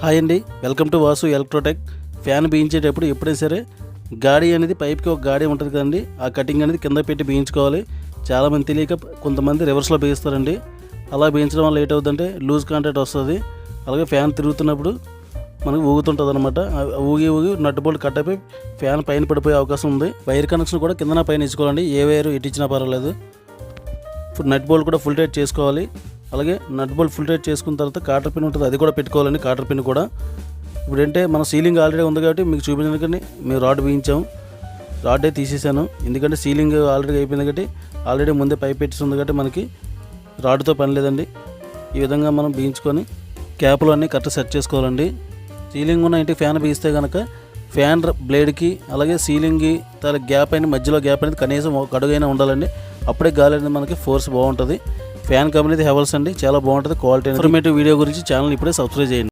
Hi అండి, welcome to Vasu ఎలక్ట్రోటెక్. Fan బిగించేటప్పుడు ఎప్పుడైనా సరే గాడి అనేది పైప్కి ఒక గాడి ఉంటుంది కదండి, ఆ కటింగ్ అనేది కింద పెట్టి బిగించుకోవాలి. చాలామంది తెలియక కొంతమంది రివర్స్లో బిగిస్తారండి. అలా బిగించడం వల్ల ఏటవుతుందంటే లూజ్ కాంటాక్ట్ వస్తుంది. అలాగే ఫ్యాన్ తిరుగుతున్నప్పుడు మనకు ఊగుతుంటుంది అనమాట. ఊగి నట్టు బోల్ట్ కట్ అయిపోయి ఫ్యాన్ పైన పడిపోయే అవకాశం ఉంది. వైర్ కనెక్షన్ కూడా కిందన పైన ఇచ్చుకోవాలండి. ఏ వైర్ ఇటు ఇచ్చినా పర్వాలేదు. నట్ బోల్ట్ కూడా ఫుల్ టైట్ చేసుకోవాలి. అలాగే నట్ బోల్ట్ ఫుల్ టైట్ చేసుకున్న తర్వాత కాటర్ పిన్ ఉంటుంది, అది కూడా పెట్టుకోవాలండి. కాటర్ పిన్ కూడా ఇప్పుడు ఏంటంటే మన సీలింగ్ ఆల్రెడీ ఉంది కాబట్టి మీకు చూపించడానికి మేము రాడ్ బిగించాము. రాడే తీసేసాను, ఎందుకంటే సీలింగ్ ఆల్రెడీ అయిపోయింది కాబట్టి ఆల్రెడీ ముందే పైప్ పెట్టేసి ఉంది కాబట్టి మనకి రాడ్తో పని లేదండి. ఈ విధంగా మనం బిగించుకొని క్యాప్లు అన్నీ కరెక్ట్ సెట్ చేసుకోవాలండి. సీలింగ్ ఉన్న ఇంటికి ఫ్యాన్ బిగిస్తే కనుక ఫ్యాన్ బ్లేడ్కి అలాగే సీలింగ్కి తల గ్యాప్ అయిన మధ్యలో గ్యాప్ అనేది కనీసం ఒక అడుగైనా ఉండాలండి. అప్పుడే గాలి అనేది మనకి ఫోర్స్ బాగుంటుంది. ఫ్యాన్ కంపెనీ హెవెల్స్ అండి, చాలా బాగుంటుంది క్వాలిటీ. ఇన్ఫర్మేటివ్ వీడియో గురించి ఛానల్ ఇప్పుడే సబ్స్క్రైబ్ చేయండి.